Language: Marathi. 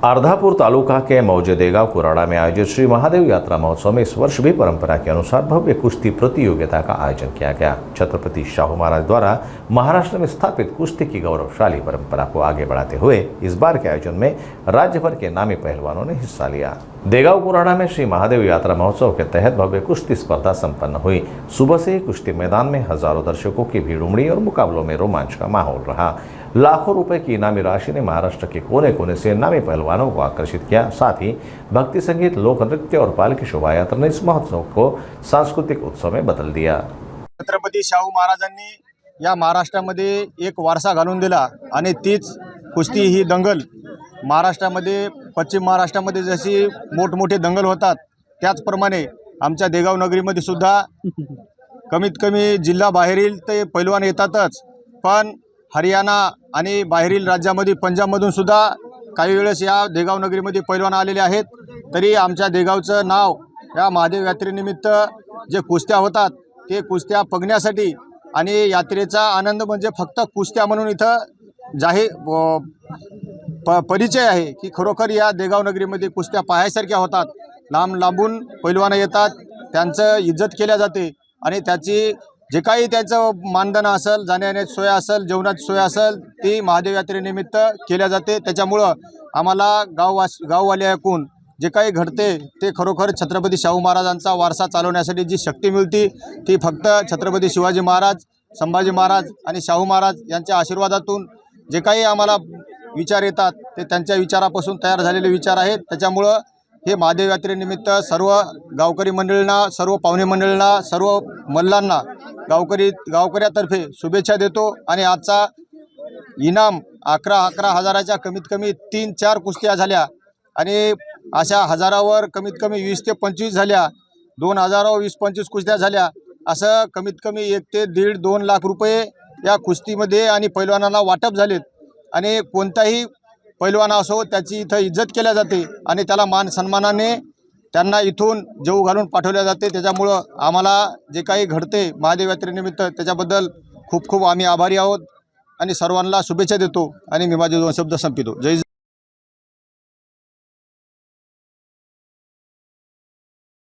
अर्धापुर तालुका के मौजे गांव कुराड़ा में आयोजित श्री महादेव यात्रा महोत्सव में इस वर्ष भी परंपरा के अनुसार भव्य कुश्ती प्रतियोगिता का आयोजन किया गया। छत्रपति शाहू महाराज द्वारा महाराष्ट्र में स्थापित कुश्ती की गौरवशाली परंपरा को आगे बढ़ाते हुए इस बार के आयोजन में राज्य भर के नामी पहलवानों ने हिस्सा लिया। देगांव कुराड़ा में श्री महादेव यात्रा महोत्सव के तहत भव्य कुश्ती स्पर्धा संपन्न हुई। सुबह से ही कुश्ती मैदान में हजारों दर्शकों की भीड़ उमड़ी और मुकाबलों में रोमांच का माहौल रहा। लाखों रुपए की इनामी राशि ने महाराष्ट्र के कोने कोने से नामी पहलवानों को आकर्षित किया। साथ ही भक्ति संगीत, लोक नृत्य और पालकी शोभा यात्रा ने इस महोत्सव को सांस्कृतिक उत्सव में बदल दिया। छत्रपती शाहू महाराजांनी या महाराष्ट्रामध्ये एक वारसा घालून दिला आणि तीच कुस्ती ही दंगल महाराष्ट्रामध्ये, पश्चिम महाराष्ट्रामध्ये जशी मोठमोठे दंगल होतात त्याचप्रमाणे आमच्या देगाव नगरीमध्ये सुद्धा कमीत कमी जिल्हा बाहेरील ते पैलवान येतातच, पण हरियाणा आणि बाहेरील राज्यामध्ये पंजाबमधून सुद्धा काही वेळेस या देगाव नगरीमध्ये पैलवान आलेले आहेत। तरी आमच्या देगावचं नाव या महादेव यात्रेनिमित्त जे कुस्त्या होतात ते कुस्त्या बघण्यासाठी आणि यात्रेचा आनंद म्हणजे फक्त कुस्त्या म्हणून इथं जाहीर परिचय आहे की खरोखर या देगाव नगरीमध्ये कुस्त्या पाहायसारख्या होतात। लांब लांबून पैलवान येतात, त्यांचं इज्जत केल्या जाते आणि त्याची जे काही त्याचं मानधन असेल, जाण्याची सोय असेल, जेवणाची सोय असेल ती महादेव यात्रेनिमित्त केल्या जाते। त्याच्यामुळं आम्हाला गाववाले ऐकून जे काही घडते ते खरोखर छत्रपती शाहू महाराजांचा वारसा चालवण्यासाठी जी शक्ती मिळते ती फक्त छत्रपती शिवाजी महाराज, संभाजी महाराज आणि शाहू महाराज यांच्या आशीर्वादातून जे काही आम्हाला विचार येतात ते त्यांच्या विचारापासून तयार झालेले विचार आहेत। त्याच्यामुळं हे महादेव यात्रेनिमित्त सर्व गावकरी मंडळींना, सर्व पाहुणे मंडळींना, सर्व मल्लांना गावकऱ्यातर्फे शुभेच्छा देतो आणि आजचा इनाम 11 हजाराच्या कमीत कमी 3-4 कुस्त्या झाल्या आणि अशा हजारावर कमीत कमी 20 ते 25 झाल्या, 2000वर 20-25 कुस्त्या झाल्या, असं कमीत कमी 1 ते 1.5-2 लाख रुपये या कुस्तीमध्ये आणि पैलवानांना वाटप झालेत आणि कोणताही पैलवान असो त्याची इथं इज्जत केल्या जाते आणि त्याला मान सन्मानाने त्यांना इथून जेवू घालून पाठवल्या जाते। त्याच्यामुळं आम्हाला जे काही घडते महादेव यात्रेनिमित्त त्याच्याबद्दल खूप खूप आम्ही आभारी आहोत आणि सर्वांना शुभेच्छा देतो आणि मी माझे 2 शब्द संपवितो। जय